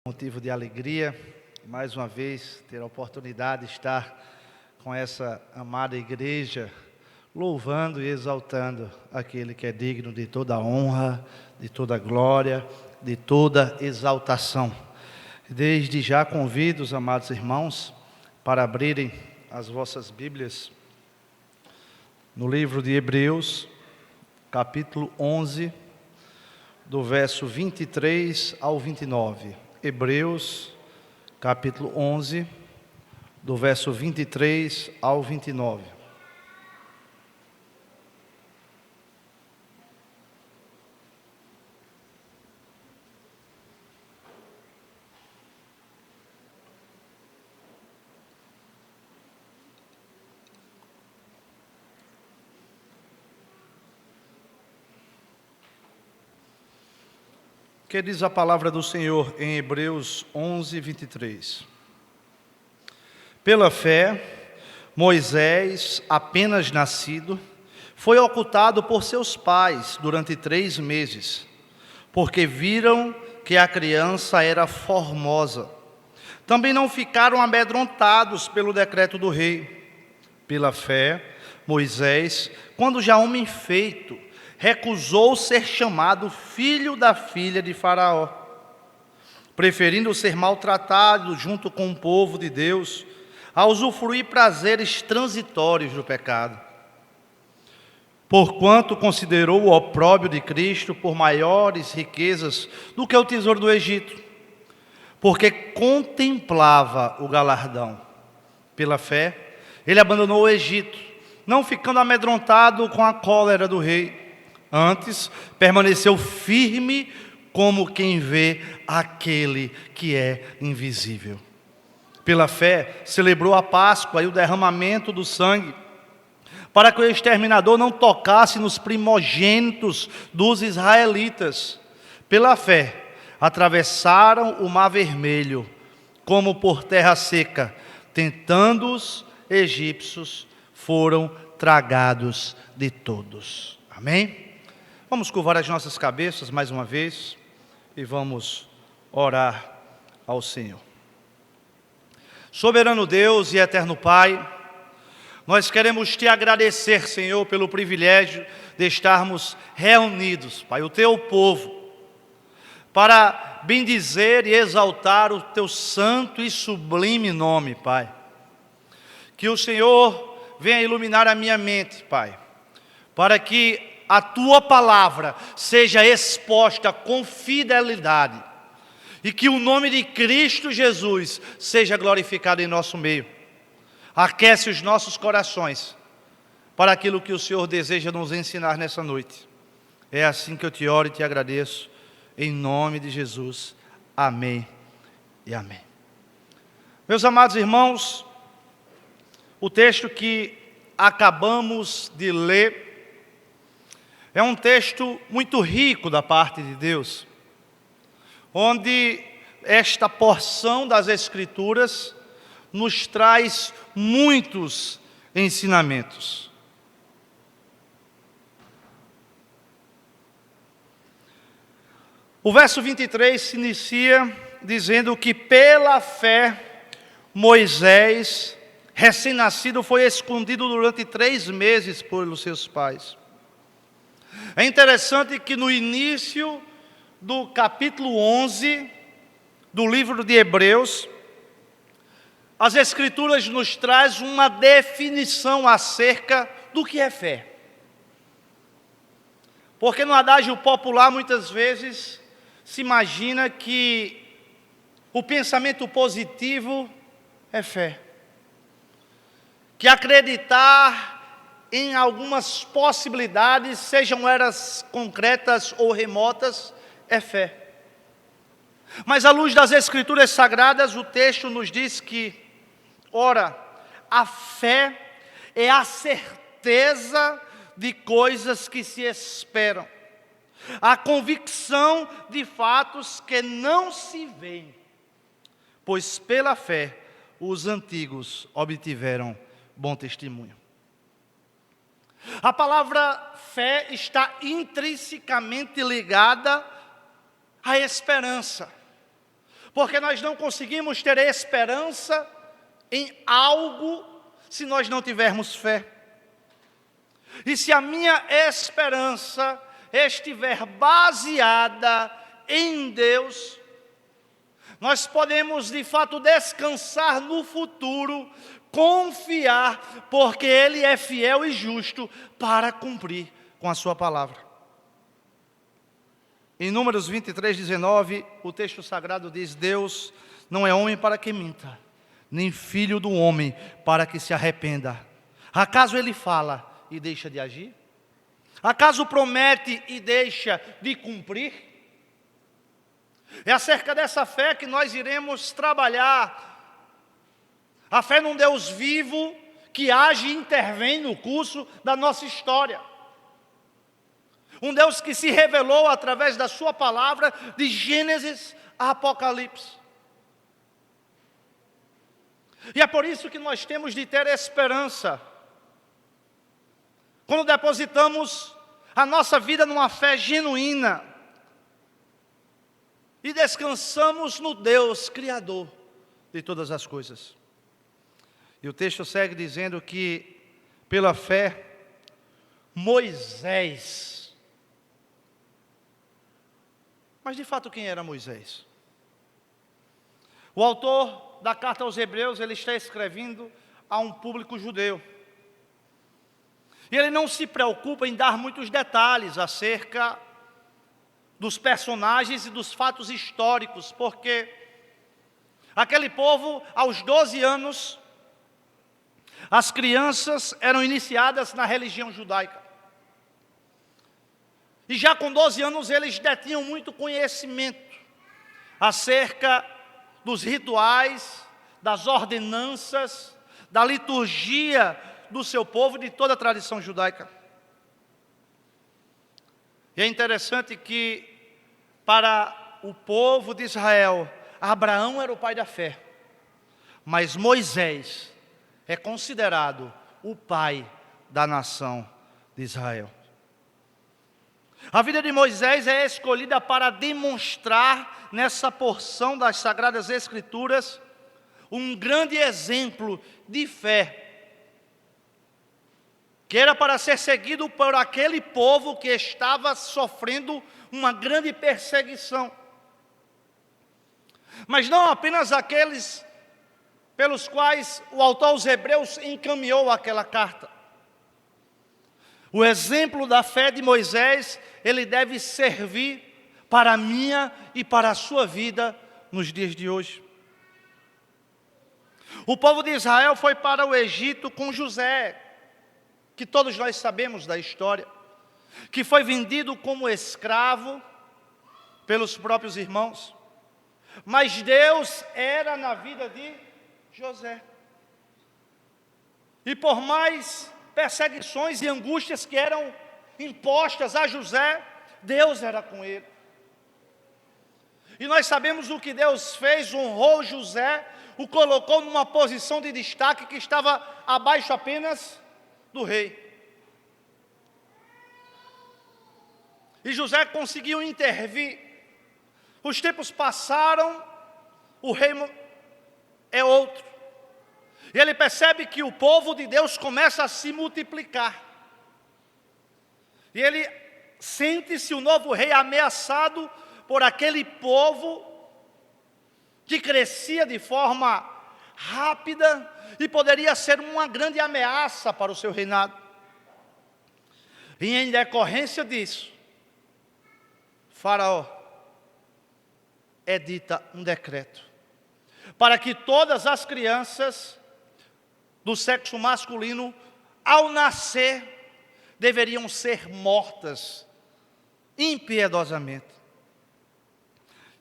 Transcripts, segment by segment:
Motivo de alegria, mais uma vez, ter a oportunidade de estar com essa amada igreja, louvando e exaltando aquele que é digno de toda honra, de toda glória, de toda exaltação. Desde já convido os amados irmãos para abrirem as vossas Bíblias no livro de Hebreus, capítulo 11, do verso 23 ao 29. Hebreus, capítulo 11, do verso 23 ao 29. Que diz a palavra do Senhor em Hebreus 11, 23. Pela fé, Moisés, apenas nascido, foi ocultado por seus pais durante 3 meses, porque viram que a criança era formosa. Também não ficaram amedrontados pelo decreto do rei. Pela fé, Moisés, quando já homem feito, recusou ser chamado filho da filha de Faraó, preferindo ser maltratado junto com o povo de Deus, a usufruir prazeres transitórios do pecado. Porquanto considerou o opróbrio de Cristo por maiores riquezas do que o tesouro do Egito, porque contemplava o galardão. Pela fé, ele abandonou o Egito, não ficando amedrontado com a cólera do rei. Antes, permaneceu firme como quem vê aquele que é invisível. Pela fé, celebrou a Páscoa e o derramamento do sangue, para que o exterminador não tocasse nos primogênitos dos israelitas. Pela fé, atravessaram o Mar Vermelho, como por terra seca, tentando os egípcios, foram tragados de todos. Amém? Vamos curvar as nossas cabeças mais uma vez e vamos orar ao Senhor. Soberano Deus e eterno Pai, nós queremos te agradecer, Senhor, pelo privilégio de estarmos reunidos, Pai, o teu povo, para bendizer e exaltar o teu santo e sublime nome, Pai. Que o Senhor venha iluminar a minha mente, Pai, para que a tua palavra seja exposta com fidelidade e que o nome de Cristo Jesus seja glorificado em nosso meio. Aquece os nossos corações para aquilo que o Senhor deseja nos ensinar nessa noite. É assim que eu te oro e te agradeço, em nome de Jesus. Amém e amém. Meus amados irmãos, o texto que acabamos de ler é um texto muito rico da parte de Deus, onde esta porção das Escrituras nos traz muitos ensinamentos. O verso 23 se inicia dizendo que pela fé Moisés, recém-nascido, foi escondido durante 3 meses pelos seus pais. É interessante que no início do capítulo 11 do livro de Hebreus, as Escrituras nos trazem uma definição acerca do que é fé. Porque no adágio popular, muitas vezes, se imagina que o pensamento positivo é fé. Que acreditar em algumas possibilidades, sejam elas concretas ou remotas, é fé. Mas à luz das Escrituras Sagradas, o texto nos diz que, ora, a fé é a certeza de coisas que se esperam, a convicção de fatos que não se veem, pois pela fé os antigos obtiveram bom testemunho. A palavra fé está intrinsecamente ligada à esperança. Porque nós não conseguimos ter esperança em algo se nós não tivermos fé. E se a minha esperança estiver baseada em Deus, nós podemos de fato descansar no futuro, confiar, porque Ele é fiel e justo para cumprir com a sua palavra. Em Números 23, 19, o texto sagrado diz: Deus não é homem para que minta, nem filho do homem para que se arrependa. Acaso Ele fala e deixa de agir? Acaso promete e deixa de cumprir? É acerca dessa fé que nós iremos trabalhar. A fé num Deus vivo que age e intervém no curso da nossa história. Um Deus que se revelou através da sua palavra, de Gênesis a Apocalipse. E é por isso que nós temos de ter esperança. Quando depositamos a nossa vida numa fé genuína e descansamos no Deus Criador de todas as coisas. E o texto segue dizendo que, pela fé, Moisés... Mas de fato quem era Moisés? O autor da carta aos Hebreus, ele está escrevendo a um público judeu. E ele não se preocupa em dar muitos detalhes acerca dos personagens e dos fatos históricos, porque aquele povo, aos 12 anos, as crianças eram iniciadas na religião judaica. E já com 12 anos eles detinham muito conhecimento acerca dos rituais, das ordenanças, da liturgia do seu povo, de toda a tradição judaica. E é interessante que para o povo de Israel, Abraão era o pai da fé, mas Moisés é considerado o pai da nação de Israel. A vida de Moisés é escolhida para demonstrar nessa porção das Sagradas Escrituras um grande exemplo de fé, que era para ser seguido por aquele povo que estava sofrendo uma grande perseguição. Mas não apenas aqueles pelos quais o autor aos Hebreus encaminhou aquela carta. O exemplo da fé de Moisés, ele deve servir para a minha e para a sua vida nos dias de hoje. O povo de Israel foi para o Egito com José, que todos nós sabemos da história, que foi vendido como escravo pelos próprios irmãos. Mas Deus era na vida de José. E por mais perseguições e angústias que eram impostas a José, Deus era com ele. E nós sabemos o que Deus fez: honrou José, o colocou numa posição de destaque que estava abaixo apenas do rei. E José conseguiu intervir. Os tempos passaram, o rei é outro. E ele percebe que o povo de Deus começa a se multiplicar. E ele sente-se o novo rei ameaçado por aquele povo que crescia de forma rápida e poderia ser uma grande ameaça para o seu reinado. E em decorrência disso, Faraó edita um decreto para que todas as crianças do sexo masculino, ao nascer, deveriam ser mortas impiedosamente.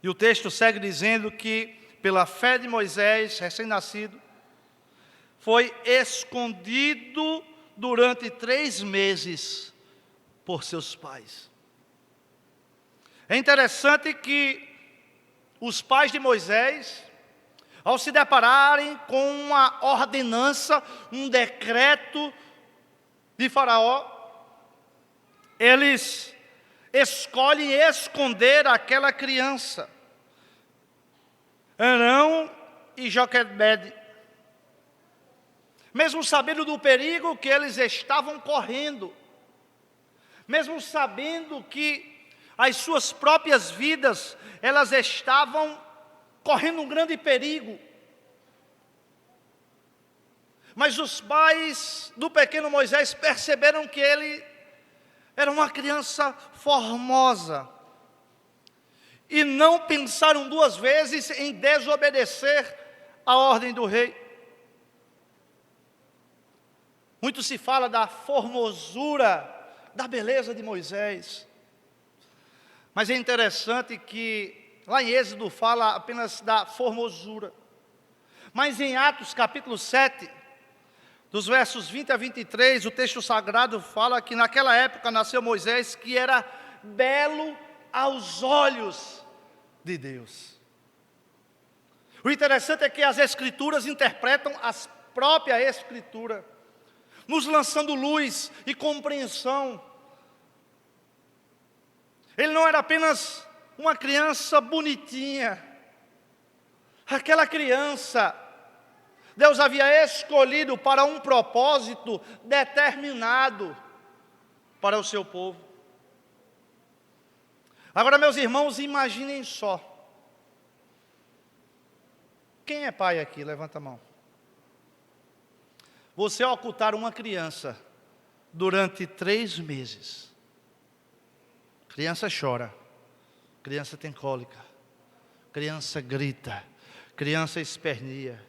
E o texto segue dizendo que, pela fé de Moisés, recém-nascido, foi escondido durante 3 meses por seus pais. É interessante que os pais de Moisés, ao se depararem com uma ordenança, um decreto de Faraó, eles escolhem esconder aquela criança. Arão e Joquebede, mesmo sabendo do perigo que eles estavam correndo, mesmo sabendo que as suas próprias vidas, elas estavam correndo um grande perigo, mas os pais do pequeno Moisés perceberam que ele era uma criança formosa, e não pensaram duas vezes em desobedecer a ordem do rei. Muito se fala da formosura, da beleza de Moisés, mas é interessante que lá em Êxodo fala apenas da formosura, mas em Atos capítulo 7, dos versos 20 a 23, o texto sagrado fala que naquela época nasceu Moisés, que era belo aos olhos de Deus. O interessante é que as Escrituras interpretam a própria Escritura, nos lançando luz e compreensão. Ele não era apenas uma criança bonitinha. Aquela criança, Deus havia escolhido para um propósito determinado para o seu povo. Agora, meus irmãos, imaginem só. Quem é pai aqui? Levanta a mão. Você ocultar uma criança durante 3 meses. Criança chora, criança tem cólica, criança grita, criança esperneia.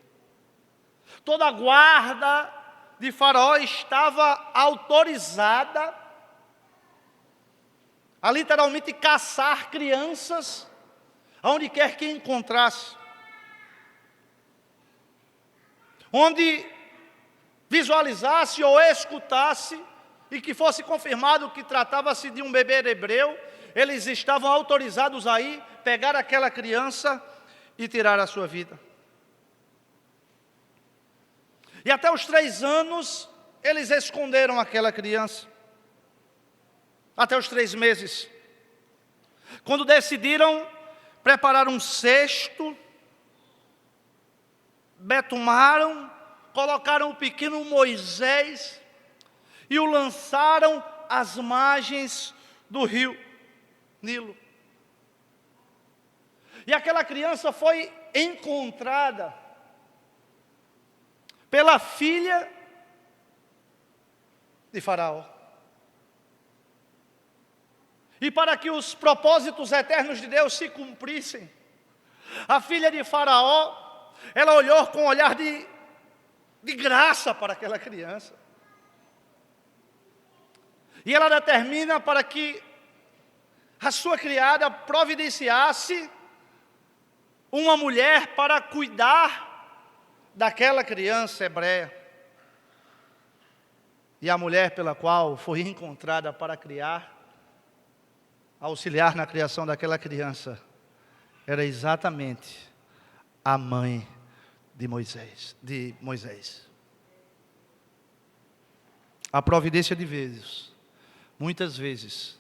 Toda a guarda de Faraó estava autorizada a literalmente caçar crianças aonde quer que encontrasse. Onde visualizasse ou escutasse e que fosse confirmado que tratava-se de um bebê hebreu, eles estavam autorizados a ir pegar aquela criança e tirar a sua vida. E até os 3 anos, eles esconderam aquela criança. Até os 3 meses. Quando decidiram preparar um cesto, betumaram, colocaram o pequeno Moisés e o lançaram às margens do rio Nilo. E aquela criança foi encontrada pela filha de Faraó. E para que os propósitos eternos de Deus se cumprissem, a filha de Faraó, ela olhou com um olhar de graça para aquela criança. E ela determina para que a sua criada providenciasse uma mulher para cuidar daquela criança hebreia. E a mulher pela qual foi encontrada para criar, auxiliar na criação daquela criança, era exatamente a mãe de Moisés. A providência de vezes, muitas vezes,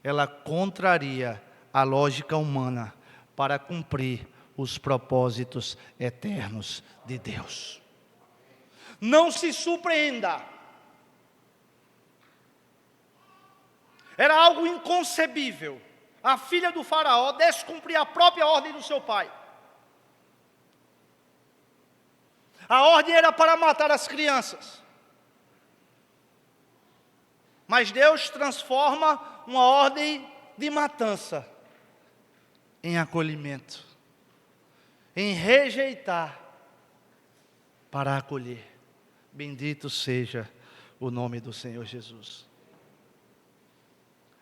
ela contraria a lógica humana para cumprir os propósitos eternos de Deus. Não se surpreenda. Era algo inconcebível a filha do Faraó descumprir a própria ordem do seu pai. A ordem era para matar as crianças. Mas Deus transforma uma ordem de matança em acolhimento, em rejeitar para acolher. Bendito seja o nome do Senhor Jesus.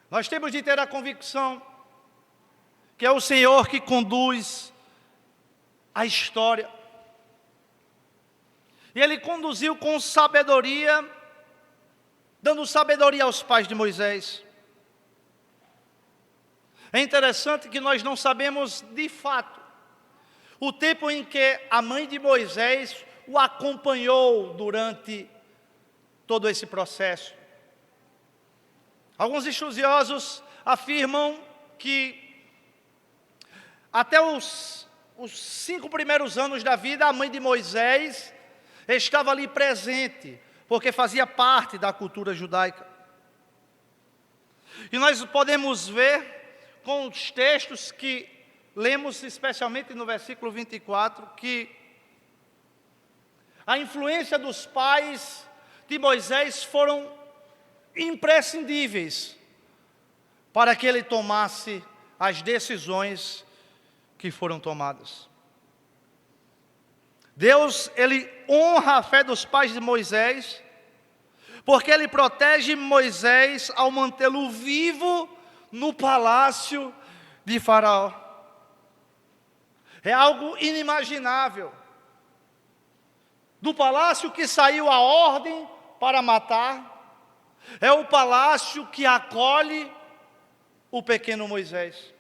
Nós temos de ter a convicção que é o Senhor que conduz a história. E Ele conduziu com sabedoria, dando sabedoria aos pais de Moisés. É interessante que nós não sabemos de fato o tempo em que a mãe de Moisés o acompanhou durante todo esse processo. Alguns estudiosos afirmam que até os os 5 primeiros anos da vida, a mãe de Moisés estava ali presente, porque fazia parte da cultura judaica. E nós podemos ver com os textos que lemos, especialmente no versículo 24, que a influência dos pais de Moisés foram imprescindíveis para que ele tomasse as decisões que foram tomadas. Deus, ele honra a fé dos pais de Moisés, porque ele protege Moisés ao mantê-lo vivo no palácio de Faraó. É algo inimaginável. Do palácio que saiu a ordem para matar, é o palácio que acolhe o pequeno Moisés.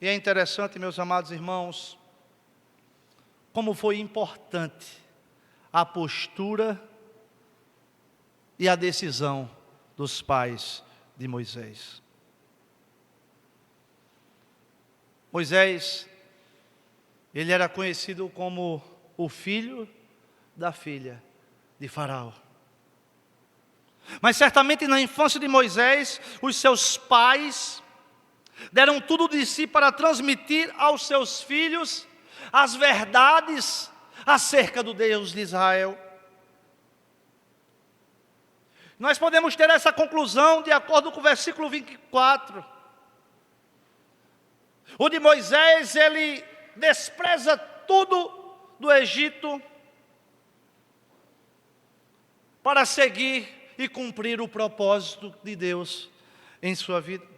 E é interessante, meus amados irmãos, como foi importante a postura e a decisão dos pais de Moisés. Moisés, ele era conhecido como o filho da filha de Faraó. Mas certamente na infância de Moisés, os seus pais deram tudo de si para transmitir aos seus filhos as verdades acerca do Deus de Israel. Nós podemos ter essa conclusão de acordo com o versículo 24, onde Moisés, ele despreza tudo do Egito para seguir e cumprir o propósito de Deus em sua vida.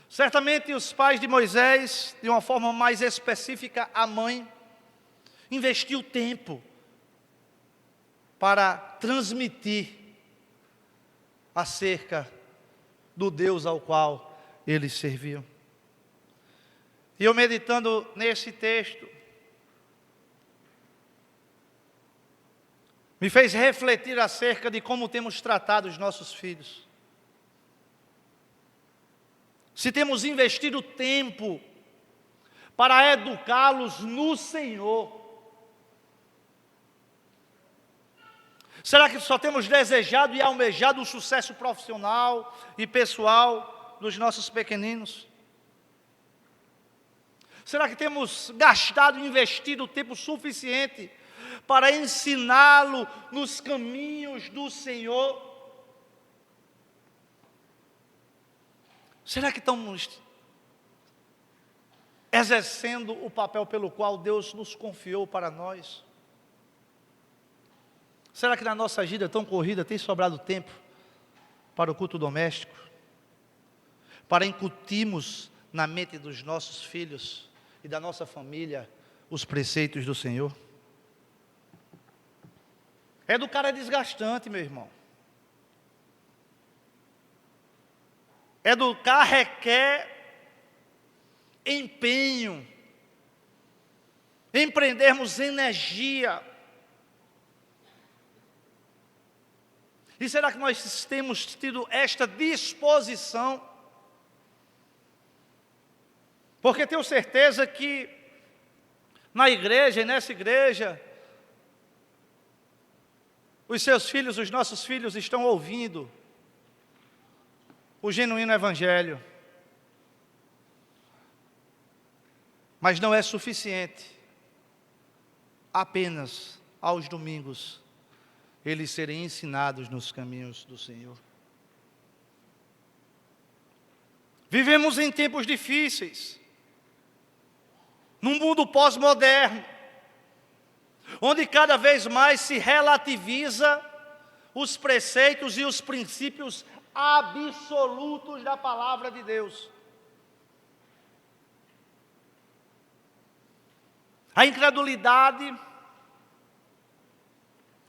Certamente os pais de Moisés, de uma forma mais específica, a mãe, investiu tempo para transmitir acerca do Deus ao qual eles serviam. E eu meditando nesse texto, me fez refletir acerca de como temos tratado os nossos filhos. Se temos investido tempo para educá-los no Senhor. Será que só temos desejado e almejado o sucesso profissional e pessoal dos nossos pequeninos? Será que temos gastado e investido tempo suficiente para ensiná-lo nos caminhos do Senhor? Será que estamos exercendo o papel pelo qual Deus nos confiou para nós? Será que na nossa vida tão corrida tem sobrado tempo para o culto doméstico? Para incutirmos na mente dos nossos filhos e da nossa família os preceitos do Senhor? Educar é desgastante, meu irmão. Educar requer empenho, empreendermos energia. E será que nós temos tido esta disposição? Porque tenho certeza que na igreja e nessa igreja, os seus filhos, os nossos filhos estão ouvindo o genuíno evangelho. Mas não é suficiente apenas aos domingos eles serem ensinados nos caminhos do Senhor. Vivemos em tempos difíceis, num mundo pós-moderno, onde cada vez mais se relativiza os preceitos e os princípios absolutos da palavra de Deus. A incredulidade,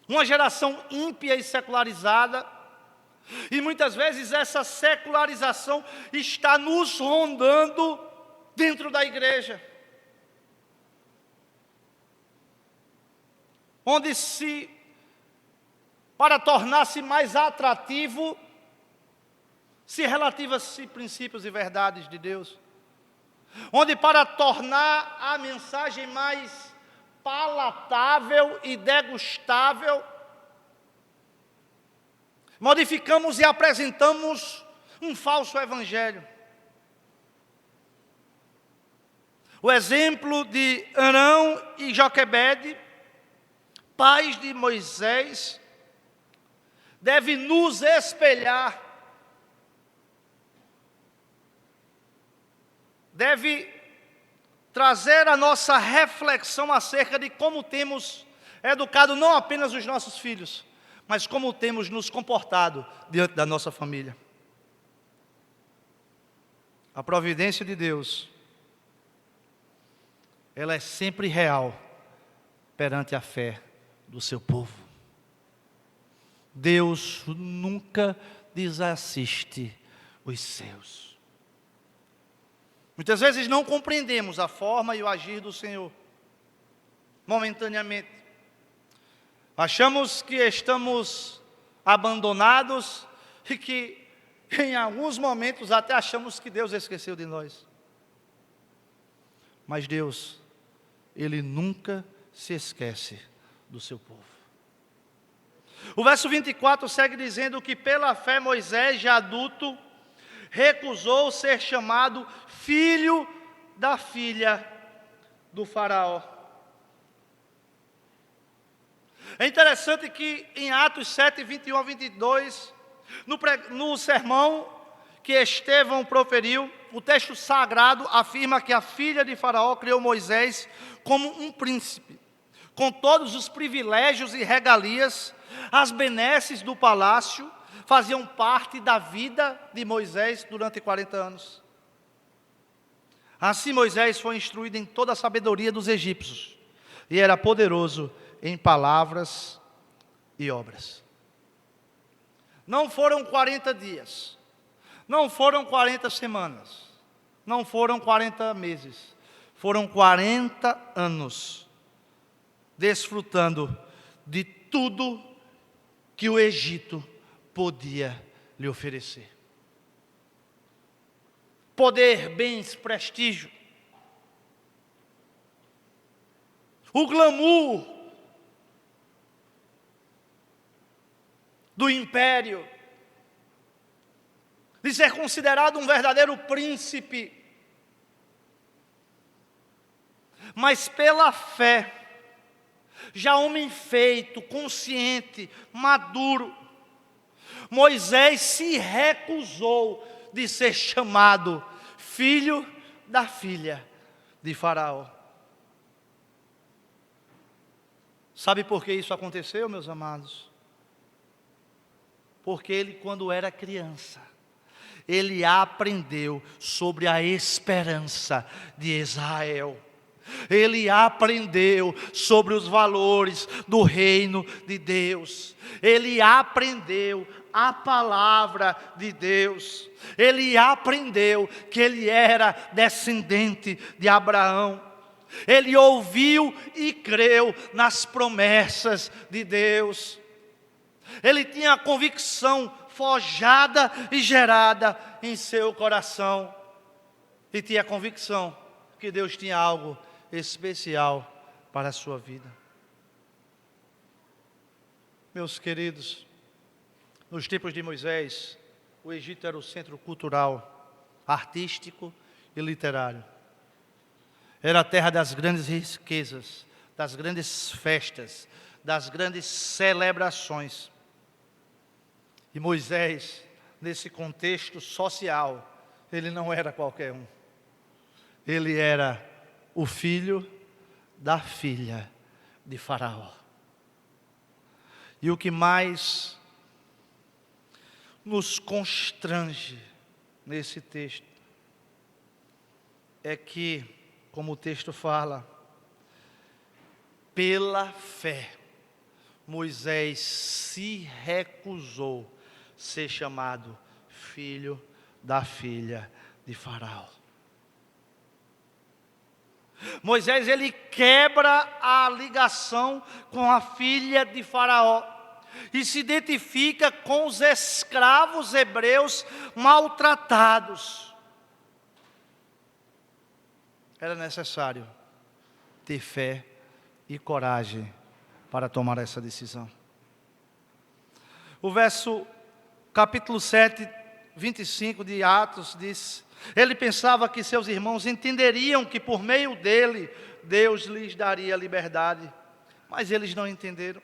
uma geração ímpia e secularizada, e muitas vezes essa secularização está nos rondando dentro da igreja, onde para tornar-se mais atrativo, se relativa-se princípios e verdades de Deus. onde para tornar a mensagem mais palatável e degustável, modificamos e apresentamos um falso evangelho. O exemplo de Arão e Joquebede, pais de Moisés, deve nos espelhar, deve trazer a nossa reflexão acerca de como temos educado não apenas os nossos filhos, mas como temos nos comportado diante da nossa família. A providência de Deus, ela é sempre real perante a fé do seu povo. Deus nunca desassiste os seus. Muitas vezes não compreendemos a forma e o agir do Senhor, momentaneamente. Achamos que estamos abandonados e que em alguns momentos até achamos que Deus esqueceu de nós. Mas Deus, Ele nunca se esquece do seu povo. O verso 24 segue dizendo que pela fé Moisés, já adulto, recusou ser chamado filho da filha do faraó. É interessante que em Atos 7, 21 a 22, no sermão que Estevão proferiu, o texto sagrado afirma que a filha de Faraó criou Moisés como um príncipe, com todos os privilégios e regalias. As benesses do palácio faziam parte da vida de Moisés durante 40 anos. Assim Moisés foi instruído em toda a sabedoria dos egípcios, e era poderoso em palavras e obras. Não foram 40 dias, não foram 40 semanas, não foram 40 meses, foram 40 anos, desfrutando de tudo que o Egito podia lhe oferecer. Poder, bens, prestígio, o glamour do império, de ser considerado um verdadeiro príncipe. Mas pela fé, já homem feito, consciente, maduro, Moisés se recusou de ser chamado filho da filha de Faraó. Sabe por que isso aconteceu, meus amados? Porque ele, quando era criança, ele aprendeu sobre a esperança de Israel. Ele aprendeu sobre os valores do reino de Deus. Ele aprendeu a palavra de Deus. Ele aprendeu que ele era descendente de Abraão. Ele ouviu e creu nas promessas de Deus. Ele tinha a convicção forjada e gerada em seu coração. E tinha a convicção que Deus tinha algo especial para a sua vida. Meus queridos, nos tempos de Moisés, o Egito era o centro cultural, artístico e literário. Era a terra das grandes riquezas, das grandes festas, das grandes celebrações. E Moisés, nesse contexto social, ele não era qualquer um. Ele era o filho da filha de Faraó. E o que mais nos constrange nesse texto é que, como o texto fala, pela fé, Moisés se recusou ser chamado filho da filha de Faraó. Moisés, ele quebra a ligação com a filha de Faraó e se identifica com os escravos hebreus maltratados. era necessário ter fé e coragem para tomar essa decisão. O capítulo 7, 25 de Atos diz: ele pensava que seus irmãos entenderiam que por meio dele, Deus lhes daria liberdade, mas eles não entenderam.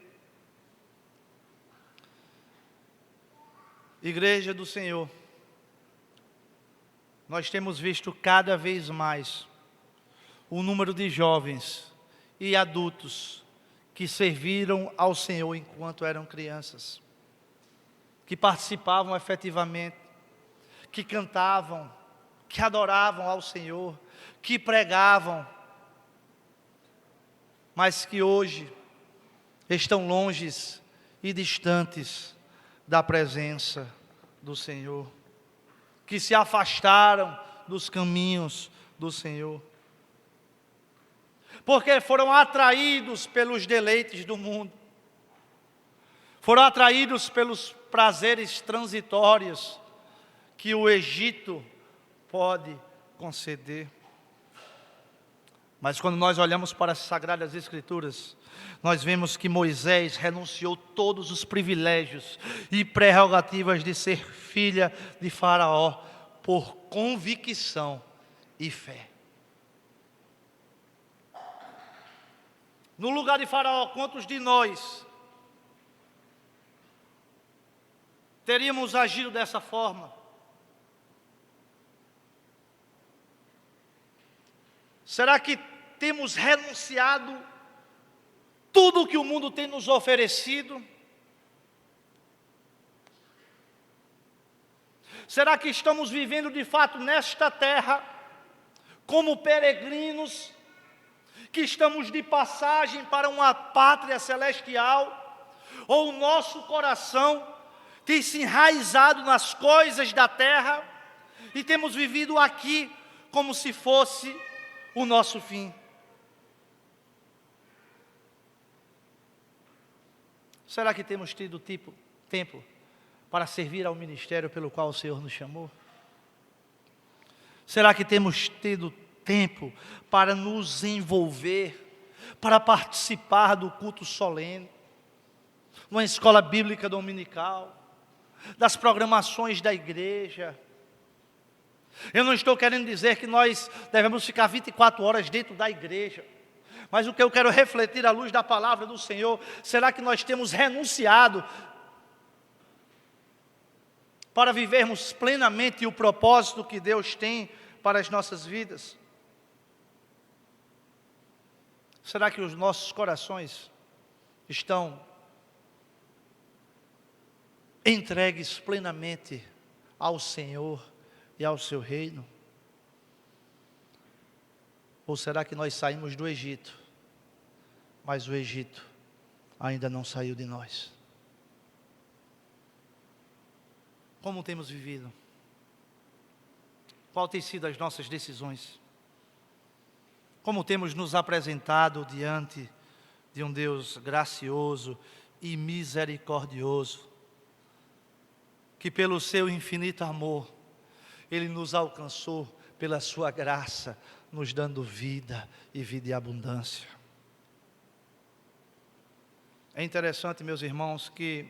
Igreja do Senhor, nós temos visto cada vez mais o número de jovens e adultos que serviram ao Senhor enquanto eram crianças, que participavam efetivamente, que cantavam, que adoravam ao Senhor, que pregavam, mas que hoje estão longes e distantes da presença do Senhor, que se afastaram dos caminhos do Senhor, porque foram atraídos pelos deleites do mundo, foram atraídos pelos prazeres transitórios que o Egito pode conceder. Mas quando nós olhamos para as Sagradas Escrituras, nós vemos que Moisés renunciou todos os privilégios e prerrogativas de ser filha de Faraó por convicção e fé. No lugar de Faraó, quantos de nós teríamos agido dessa forma? Será que temos renunciado tudo o que o mundo tem nos oferecido? Será que estamos vivendo de fato nesta terra como peregrinos, que estamos de passagem para uma pátria celestial? Ou o nosso coração tem se enraizado nas coisas da terra e temos vivido aqui como se fosse o nosso fim? Será que temos tido tempo para servir ao ministério pelo qual o Senhor nos chamou? Será que temos tido tempo para nos envolver, para participar do culto solene, numa escola bíblica dominical, das programações da igreja? Eu não estou querendo dizer que nós devemos ficar 24 horas dentro da igreja, mas o que eu quero refletir à luz da palavra do Senhor: será que nós temos renunciado para vivermos plenamente o propósito que Deus tem para as nossas vidas? Será que os nossos corações estão entregues plenamente ao Senhor e ao seu reino? Ou será que nós saímos do Egito, mas o Egito ainda não saiu de nós? Como temos vivido? Qual tem sido as nossas decisões? Como temos nos apresentado diante de um Deus gracioso e misericordioso, que pelo seu infinito amor, Ele nos alcançou pela sua graça, nos dando vida e vida em abundância. É interessante, meus irmãos, que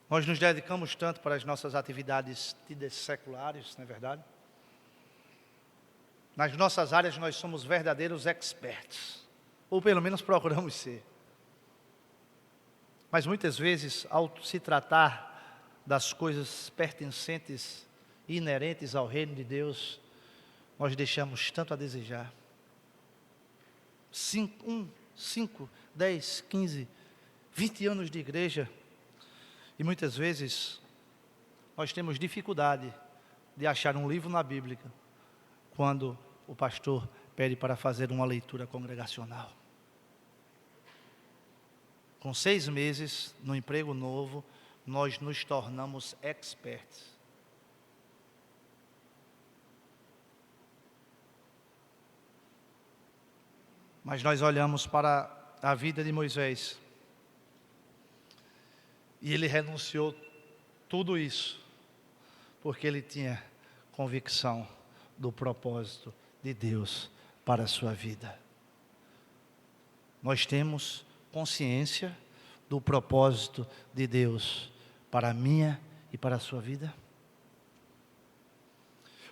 nós nos dedicamos tanto para as nossas atividades tidas seculares, não é verdade? Nas nossas áreas nós somos verdadeiros experts, ou pelo menos procuramos ser. Mas muitas vezes, ao se tratar das coisas pertencentes e inerentes ao reino de Deus, nós deixamos tanto a desejar. 5, 10, 15, 20 anos de igreja, e muitas vezes nós temos dificuldade de achar um livro na Bíblia quando o pastor pede para fazer uma leitura congregacional. Com 6 meses, no emprego novo, nós nos tornamos experts. Mas nós olhamos para a vida de Moisés, e ele renunciou tudo isso, porque ele tinha convicção do propósito de Deus para a sua vida. Nós temos consciência do propósito de Deus para a minha e para a sua vida?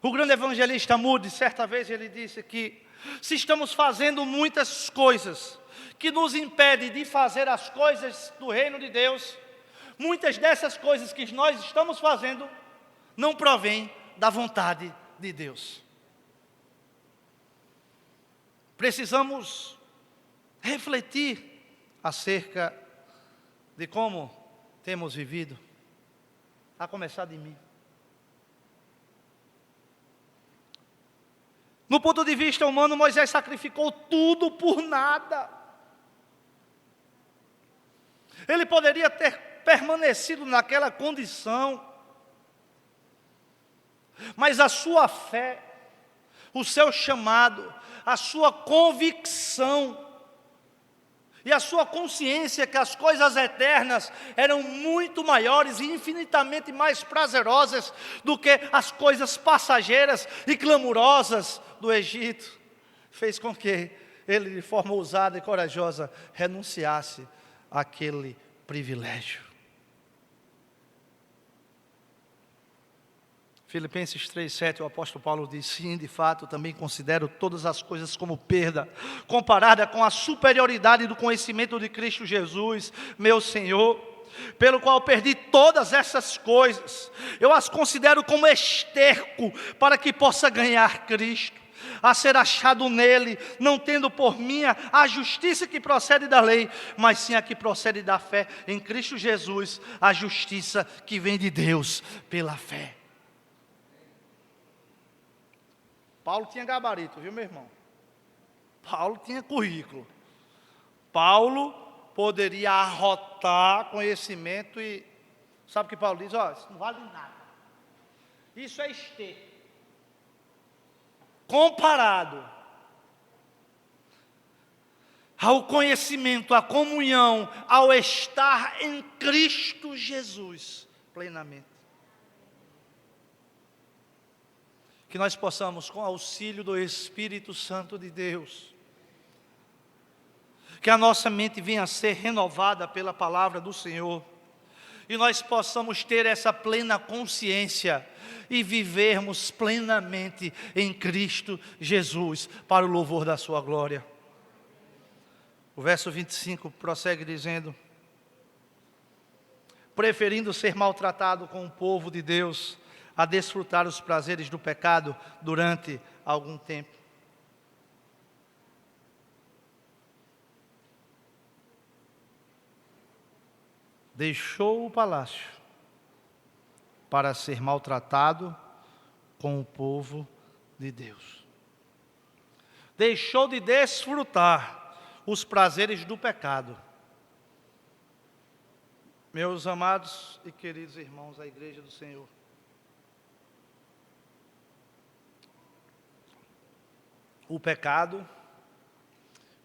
O grande evangelista Moody, certa vez ele disse que se estamos fazendo muitas coisas que nos impedem de fazer as coisas do reino de Deus, muitas dessas coisas que nós estamos fazendo não provêm da vontade de Deus. Precisamos refletir acerca de como temos vivido, a começar de mim. No ponto de vista humano, Moisés sacrificou tudo por nada. Ele poderia ter permanecido naquela condição, mas a sua fé, o seu chamado, a sua convicção e a sua consciência que as coisas eternas eram muito maiores e infinitamente mais prazerosas do que as coisas passageiras e clamorosas do Egito, fez com que ele, de forma ousada e corajosa, renunciasse àquele privilégio. Filipenses 3,7, o apóstolo Paulo diz: sim, de fato, também considero todas as coisas como perda, comparada com a superioridade do conhecimento de Cristo Jesus, meu Senhor, pelo qual perdi todas essas coisas. Eu as considero como esterco, para que possa ganhar Cristo, a ser achado nele, não tendo por minha a justiça que procede da lei, mas sim a que procede da fé em Cristo Jesus, a justiça que vem de Deus pela fé. Paulo tinha gabarito, viu, meu irmão? Paulo tinha currículo. Paulo poderia arrotar conhecimento e... Sabe o que Paulo diz? Ó, isso não vale nada. Isso é esterco. Comparado ao conhecimento, à comunhão, ao estar em Cristo Jesus plenamente. Que nós possamos, com auxílio do Espírito Santo de Deus, que a nossa mente venha a ser renovada pela palavra do Senhor, e nós possamos ter essa plena consciência e vivermos plenamente em Cristo Jesus, para o louvor da sua glória. O verso 25 prossegue dizendo: preferindo ser maltratado com o povo de Deus, a desfrutar os prazeres do pecado durante algum tempo. Deixou o palácio para ser maltratado com o povo de Deus. Deixou de desfrutar os prazeres do pecado. Meus amados e queridos irmãos da Igreja do Senhor, o pecado,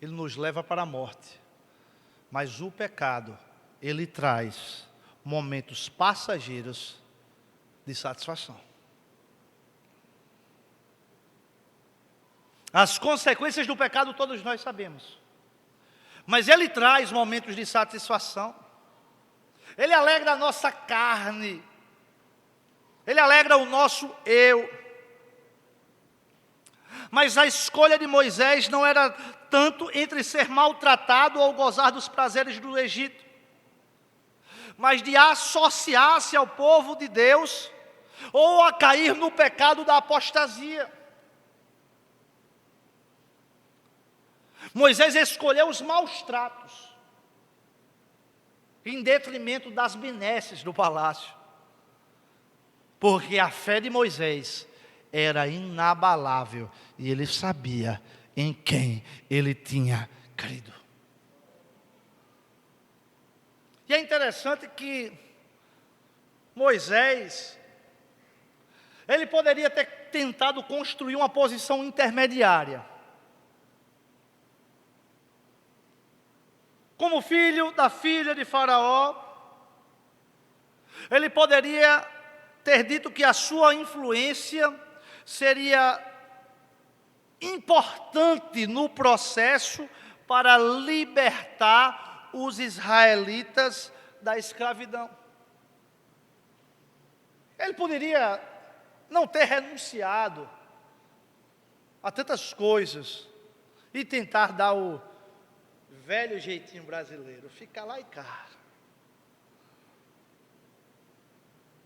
ele nos leva para a morte, mas o pecado, ele traz momentos passageiros de satisfação. As consequências do pecado todos nós sabemos, mas ele traz momentos de satisfação, ele alegra a nossa carne, ele alegra o nosso eu. Mas a escolha de Moisés não era tanto entre ser maltratado ou gozar dos prazeres do Egito, mas de associar-se ao povo de Deus, ou a cair no pecado da apostasia. Moisés escolheu os maus tratos, em detrimento das benesses do palácio, porque a fé de Moisés era inabalável, e ele sabia em quem ele tinha crido. E é interessante que Moisés, ele poderia ter tentado construir uma posição intermediária. Como filho da filha de Faraó, ele poderia ter dito que a sua influência seria importante no processo para libertar os israelitas da escravidão. Ele poderia não ter renunciado a tantas coisas e tentar dar o velho jeitinho brasileiro, ficar lá e cá.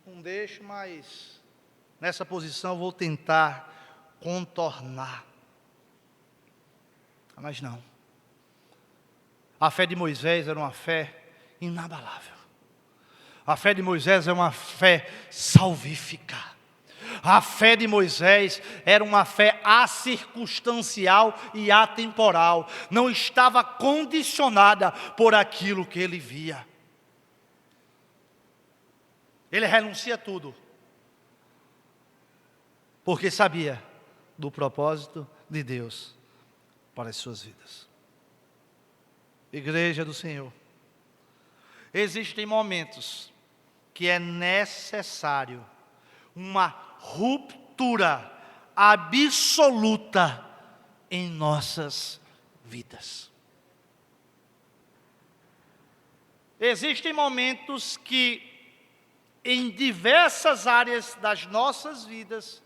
Não deixo, mas nessa posição vou tentar contornar. Mas não. A fé de Moisés era uma fé inabalável. A fé de Moisés é uma fé salvífica. A fé de Moisés era uma fé acircunstancial e atemporal. Não estava condicionada por aquilo que ele via. Ele renuncia a tudo, porque sabia do propósito de Deus para as suas vidas. Igreja do Senhor, existem momentos que é necessário uma ruptura absoluta em nossas vidas. Existem momentos que, em diversas áreas das nossas vidas,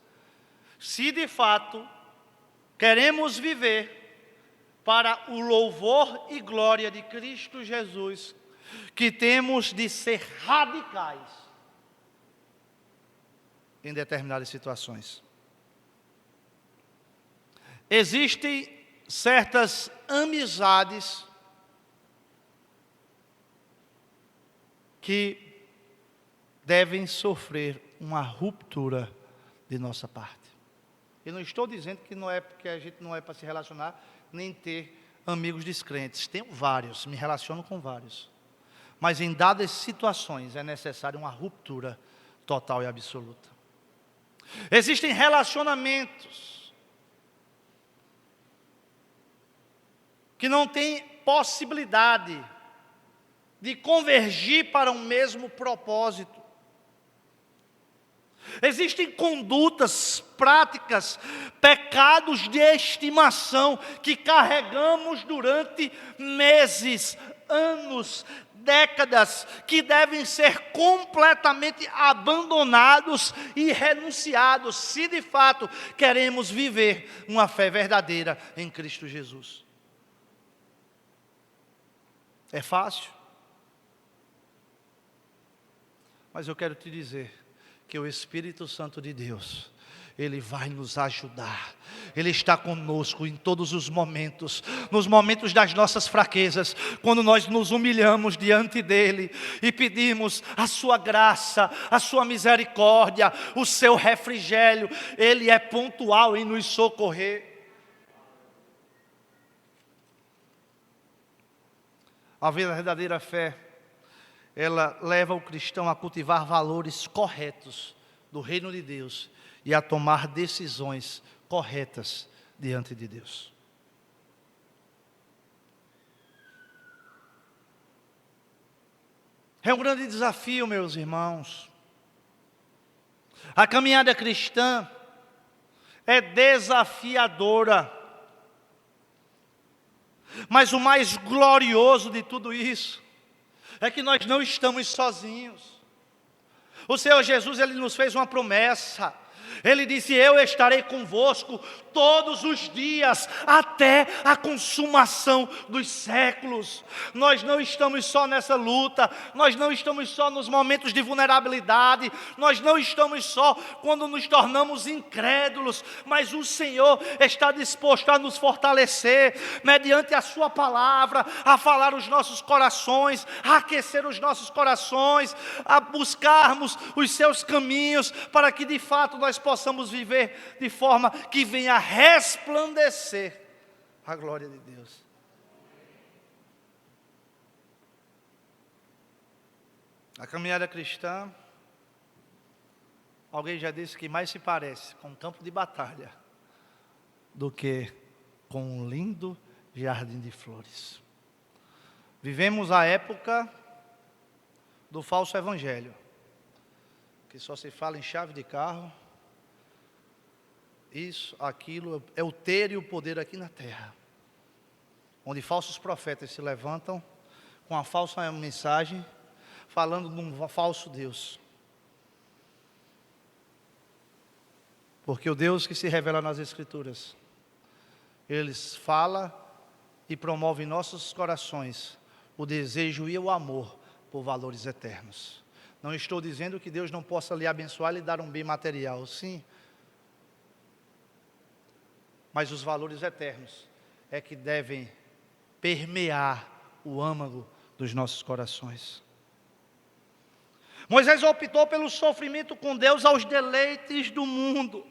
se de fato queremos viver para o louvor e glória de Cristo Jesus, que temos de ser radicais em determinadas situações. Existem certas amizades que devem sofrer uma ruptura de nossa parte. Eu não estou dizendo que não é porque a gente não é para se relacionar, nem ter amigos descrentes. Tenho vários, me relaciono com vários. Mas em dadas situações é necessária uma ruptura total e absoluta. Existem relacionamentos que não têm possibilidade de convergir para um mesmo propósito. Existem condutas, práticas, pecados de estimação que carregamos durante meses, anos, décadas, que devem ser completamente abandonados e renunciados, se de fato queremos viver uma fé verdadeira em Cristo Jesus. É fácil? Mas eu quero te dizer que o Espírito Santo de Deus, Ele vai nos ajudar. Ele está conosco em todos os momentos, nos momentos das nossas fraquezas, quando nós nos humilhamos diante dEle e pedimos a sua graça, a sua misericórdia, o seu refrigério. Ele é pontual em nos socorrer. A verdadeira fé, ela leva o cristão a cultivar valores corretos do reino de Deus e a tomar decisões corretas diante de Deus. É um grande desafio, meus irmãos. A caminhada cristã é desafiadora. Mas o mais glorioso de tudo isso é que nós não estamos sozinhos. O Senhor Jesus, Ele nos fez uma promessa. Ele disse: eu estarei convosco todos os dias, até a consumação dos séculos. Nós não estamos só nessa luta, nós não estamos só nos momentos de vulnerabilidade, nós não estamos só quando nos tornamos incrédulos, mas o Senhor está disposto a nos fortalecer, mediante a sua palavra, a falar os nossos corações, a aquecer os nossos corações, a buscarmos os seus caminhos, para que de fato nós possamos viver de forma que venha resplandecer a glória de Deus. A caminhada cristã, alguém já disse que mais se parece com um campo de batalha do que com um lindo jardim de flores. Vivemos a época do falso evangelho, que só se fala em chave de carro, isso, aquilo, é o ter e o poder aqui na terra. Onde falsos profetas se levantam com a falsa mensagem, falando de um falso Deus. Porque o Deus que se revela nas Escrituras, Ele fala e promove em nossos corações o desejo e o amor por valores eternos. Não estou dizendo que Deus não possa lhe abençoar e lhe dar um bem material, sim. Mas os valores eternos é que devem permear o âmago dos nossos corações. Moisés optou pelo sofrimento com Deus aos deleites do mundo.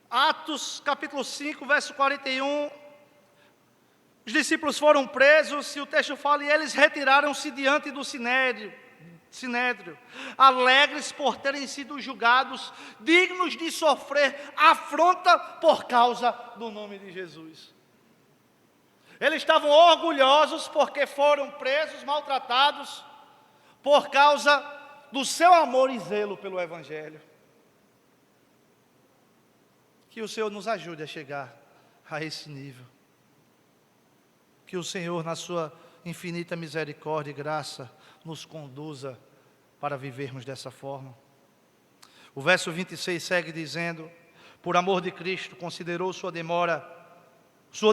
Atos capítulo 5, verso 41, os discípulos foram presos, e o texto fala, e eles retiraram-se diante do sinédrio, alegres por terem sido julgados, dignos de sofrer afronta por causa do nome de Jesus. Eles estavam orgulhosos porque foram presos, maltratados, por causa do seu amor e zelo pelo Evangelho. Que o Senhor nos ajude a chegar a esse nível. Que o Senhor, na sua infinita misericórdia e graça, nos conduza para vivermos dessa forma. O verso 26 segue dizendo: por amor de Cristo, considerou sua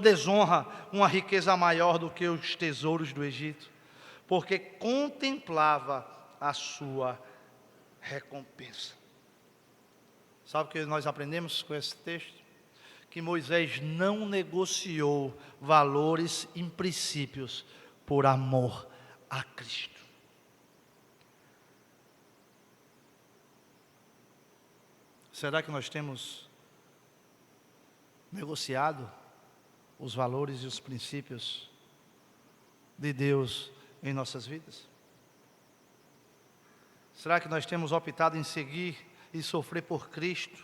desonra, uma riqueza maior do que os tesouros do Egito, porque contemplava a sua recompensa. Sabe o que nós aprendemos com esse texto? Que Moisés não negociou valores e princípios por amor a Cristo. Será que nós temos negociado os valores e os princípios de Deus em nossas vidas? Será que nós temos optado em seguir e sofrer por Cristo,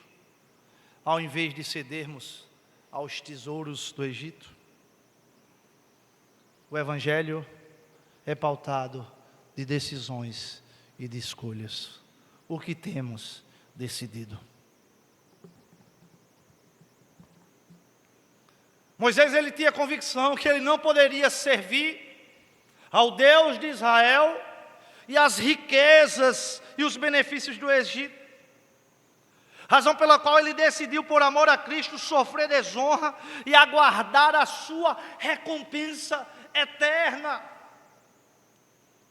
ao invés de cedermos aos tesouros do Egito? O Evangelho é pautado de decisões e de escolhas. O que temos decidido? Moisés, ele tinha convicção que ele não poderia servir ao Deus de Israel e as riquezas e os benefícios do Egito. Razão pela qual ele decidiu, por amor a Cristo, sofrer desonra e aguardar a sua recompensa eterna.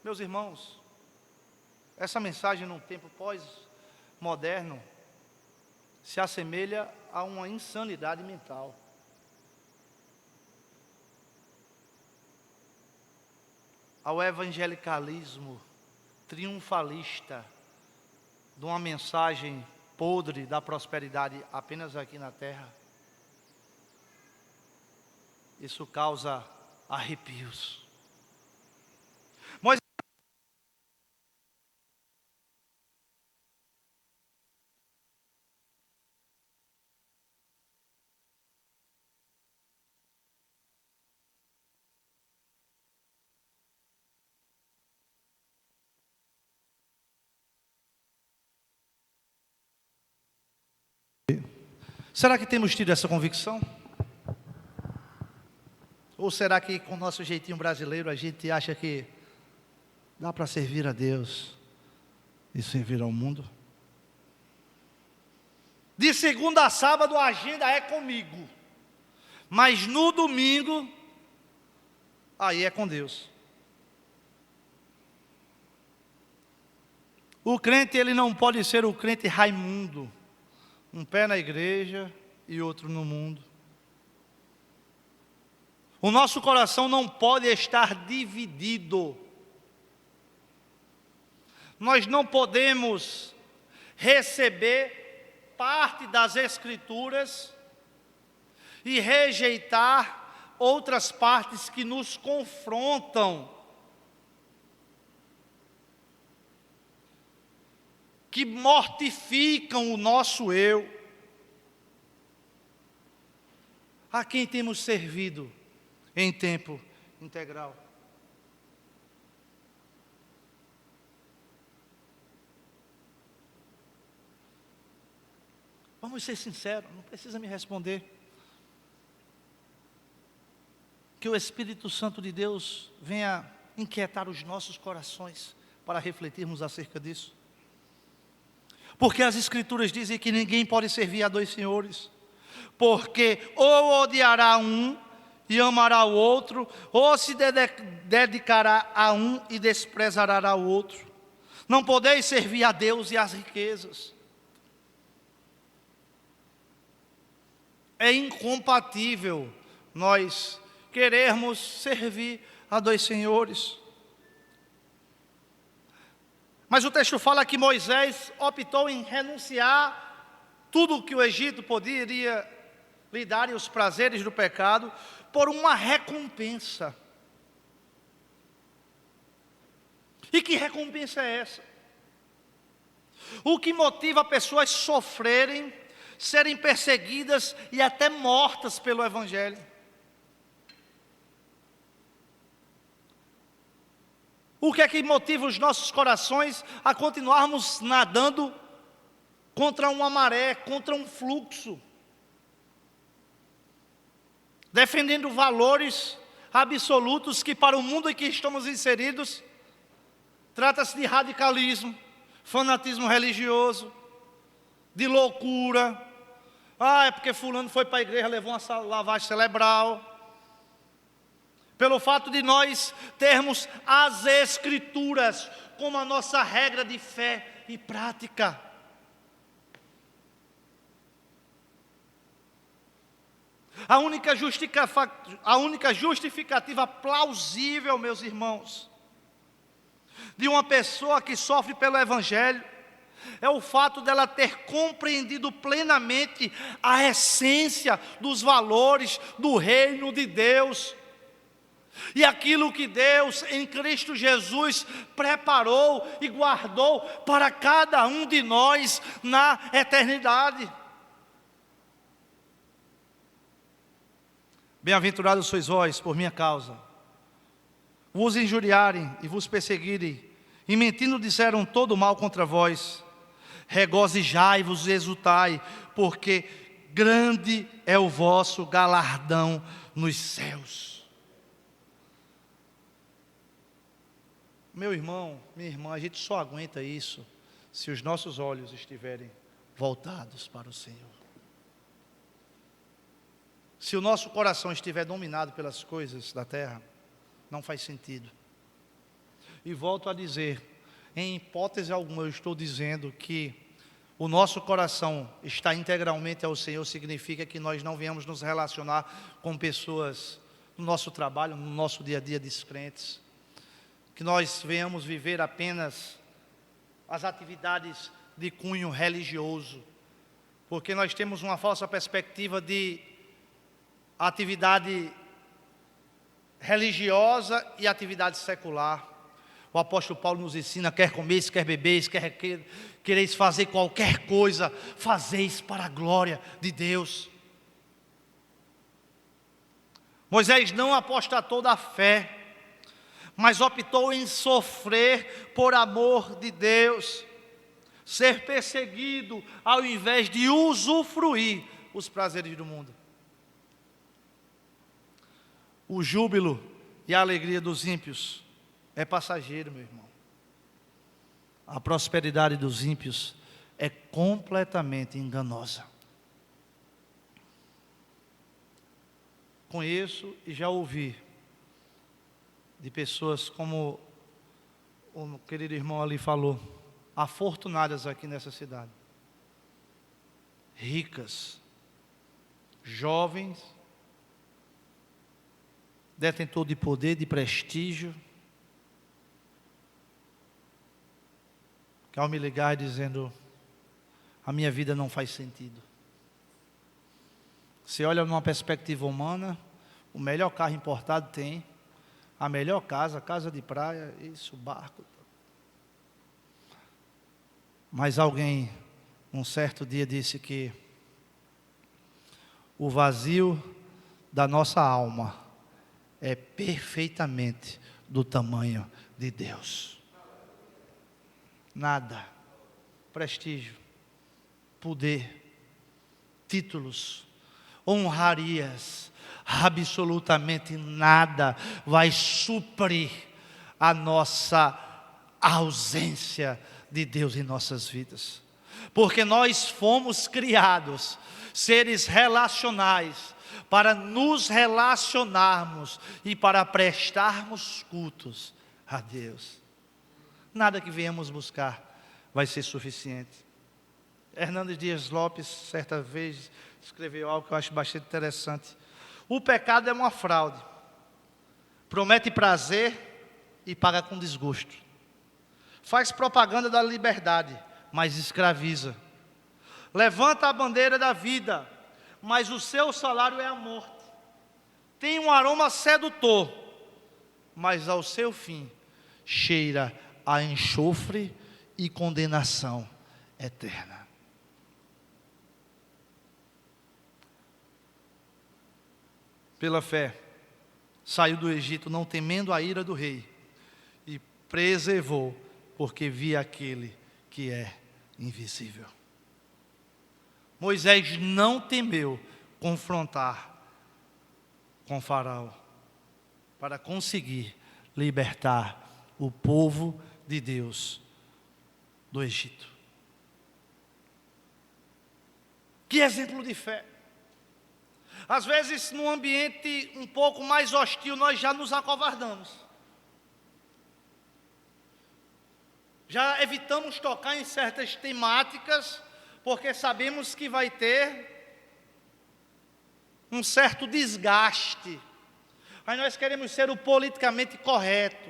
Meus irmãos, essa mensagem num tempo pós-moderno se assemelha a uma insanidade mental. Ao evangelicalismo triunfalista de uma mensagem podre da prosperidade apenas aqui na terra. Isso causa arrepios. Moisés, será que temos tido essa convicção? Ou será que com o nosso jeitinho brasileiro a gente acha que dá para servir a Deus e servir ao mundo? De segunda a sábado a agenda é comigo, mas no domingo, aí é com Deus. O crente, ele não pode ser o crente Raimundo, um pé na igreja e outro no mundo. O nosso coração não pode estar dividido. Nós não podemos receber parte das Escrituras e rejeitar outras partes que nos confrontam, que mortificam o nosso eu. A quem temos servido em tempo integral? Vamos ser sinceros, não precisa me responder. Que o Espírito Santo de Deus venha inquietar os nossos corações para refletirmos acerca disso. Porque as Escrituras dizem que ninguém pode servir a dois senhores. Porque ou odiará um e amará o outro, ou se dedicará a um e desprezará o outro. Não podeis servir a Deus e às riquezas. É incompatível nós querermos servir a dois senhores. Mas o texto fala que Moisés optou em renunciar tudo o que o Egito poderia lhe dar e os prazeres do pecado por uma recompensa. E que recompensa é essa? O que motiva pessoas a sofrerem, serem perseguidas e até mortas pelo Evangelho? O que é que motiva os nossos corações a continuarmos nadando contra uma maré, contra um fluxo? Defendendo valores absolutos que para o mundo em que estamos inseridos, trata-se de radicalismo, fanatismo religioso, de loucura. É porque fulano foi para a igreja, levou uma lavagem cerebral. Pelo fato de nós termos as Escrituras como a nossa regra de fé e prática. A única justificativa plausível, meus irmãos, de uma pessoa que sofre pelo Evangelho, é o fato dela ter compreendido plenamente a essência dos valores do reino de Deus. E aquilo que Deus em Cristo Jesus preparou e guardou para cada um de nós na eternidade. Bem-aventurados sois vós por minha causa, vos injuriarem e vos perseguirem, e mentindo disseram todo mal contra vós. Regozijai-vos e exultai, porque grande é o vosso galardão nos céus. Meu irmão, minha irmã, a gente só aguenta isso se os nossos olhos estiverem voltados para o Senhor. Se o nosso coração estiver dominado pelas coisas da terra, não faz sentido. E volto a dizer, em hipótese alguma eu estou dizendo que o nosso coração está integralmente ao Senhor, significa que nós não venhamos nos relacionar com pessoas no nosso trabalho, no nosso dia a dia descrentes, que nós venhamos viver apenas as atividades de cunho religioso, porque nós temos uma falsa perspectiva de atividade religiosa e atividade secular. O apóstolo Paulo nos ensina: quer comeis, quer bebeis, quereis fazer qualquer coisa, fazeis para a glória de Deus. Moisés não apostatou da fé, mas optou em sofrer por amor de Deus, ser perseguido ao invés de usufruir os prazeres do mundo. O júbilo e a alegria dos ímpios é passageiro, meu irmão. A prosperidade dos ímpios é completamente enganosa. Conheço e já ouvi de pessoas como o querido irmão ali falou, afortunadas aqui nessa cidade, ricas, jovens, detentor de poder, de prestígio, que ao me ligar dizendo: a minha vida não faz sentido. Você olha numa perspectiva humana, o melhor carro importado tem, a melhor casa, casa de praia, isso, barco. Mas alguém, um certo dia, disse que o vazio da nossa alma é perfeitamente do tamanho de Deus. Nada, prestígio, poder, títulos, honrarias, absolutamente nada vai suprir a nossa ausência de Deus em nossas vidas. Porque nós fomos criados, seres relacionais, para nos relacionarmos e para prestarmos cultos a Deus. Nada que venhamos buscar vai ser suficiente. Hernandes Dias Lopes, certa vez, escreveu algo que eu acho bastante interessante. O pecado é uma fraude. Promete prazer e paga com desgosto. Faz propaganda da liberdade, mas escraviza. Levanta a bandeira da vida, mas o seu salário é a morte. Tem um aroma sedutor, mas ao seu fim cheira a enxofre e condenação eterna. Pela fé, saiu do Egito não temendo a ira do rei e preservou, porque via aquele que é invisível. Moisés não temeu confrontar com Faraó para conseguir libertar o povo de Deus do Egito. Que exemplo de fé! Às vezes, num ambiente um pouco mais hostil, nós já nos acovardamos. Já evitamos tocar em certas temáticas, porque sabemos que vai ter um certo desgaste. Mas nós queremos ser o politicamente correto.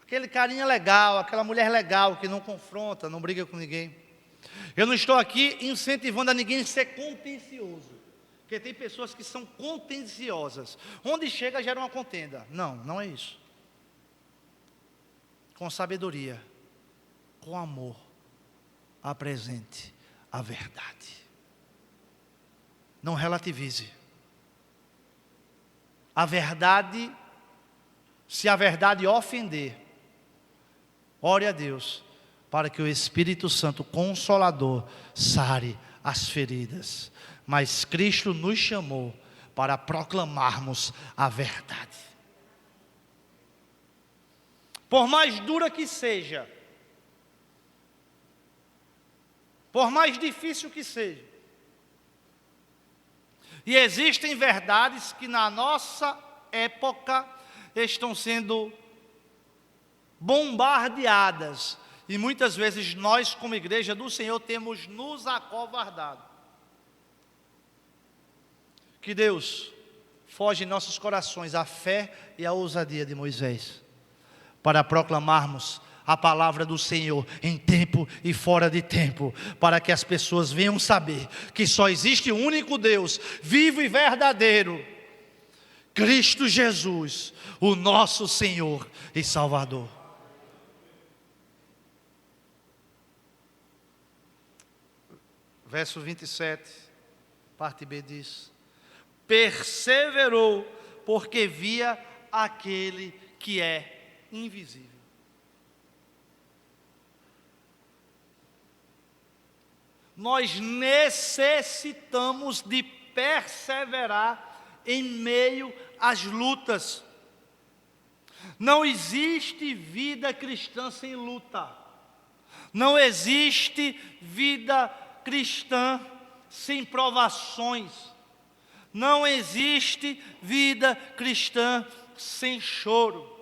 Aquele carinha legal, aquela mulher legal, que não confronta, não briga com ninguém. Eu não estou aqui incentivando a ninguém a ser contencioso. Porque tem pessoas que são contenciosas. Onde chega, gera uma contenda. Não, não é isso. Com sabedoria, com amor, apresente a verdade. Não relativize. A verdade, se a verdade ofender, ore a Deus, para que o Espírito Santo Consolador sare as feridas. Mas Cristo nos chamou para proclamarmos a verdade. Por mais dura que seja, por mais difícil que seja, e existem verdades que na nossa época estão sendo bombardeadas, e muitas vezes nós, como igreja do Senhor, temos nos acovardado. Que Deus forge em nossos corações a fé e a ousadia de Moisés, para proclamarmos a palavra do Senhor em tempo e fora de tempo, para que as pessoas venham saber que só existe um único Deus, vivo e verdadeiro, Cristo Jesus, o nosso Senhor e Salvador. Verso 27, parte B diz: perseverou, porque via aquele que é invisível. Nós necessitamos de perseverar em meio às lutas. Não existe vida cristã sem luta. Não existe vida cristã sem provações. Não existe vida cristã sem choro.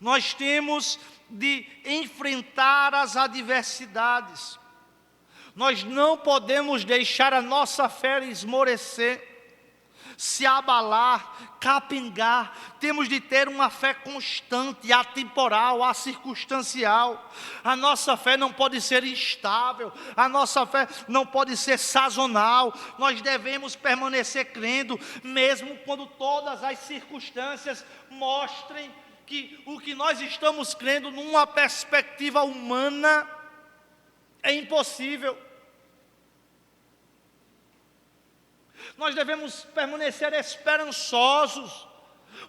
Nós temos de enfrentar as adversidades. Nós não podemos deixar a nossa fé esmorecer, se abalar, capengar. Temos de ter uma fé constante, atemporal, acircunstancial. A nossa fé não pode ser instável, a nossa fé não pode ser sazonal. Nós devemos permanecer crendo, mesmo quando todas as circunstâncias mostrem que o que nós estamos crendo numa perspectiva humana é impossível. Nós devemos permanecer esperançosos,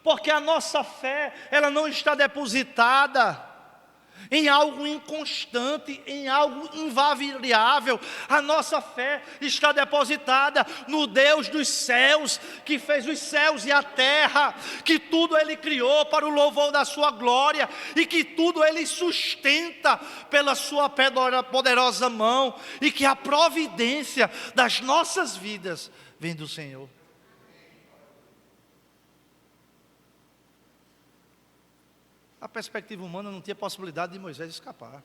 porque a nossa fé, ela não está depositada em algo inconstante, em algo invariável. A nossa fé está depositada no Deus dos céus, que fez os céus e a terra, que tudo Ele criou para o louvor da sua glória, e que tudo Ele sustenta pela sua poderosa mão, e que a providência das nossas vidas vem do Senhor. A perspectiva humana não tinha possibilidade de Moisés escapar.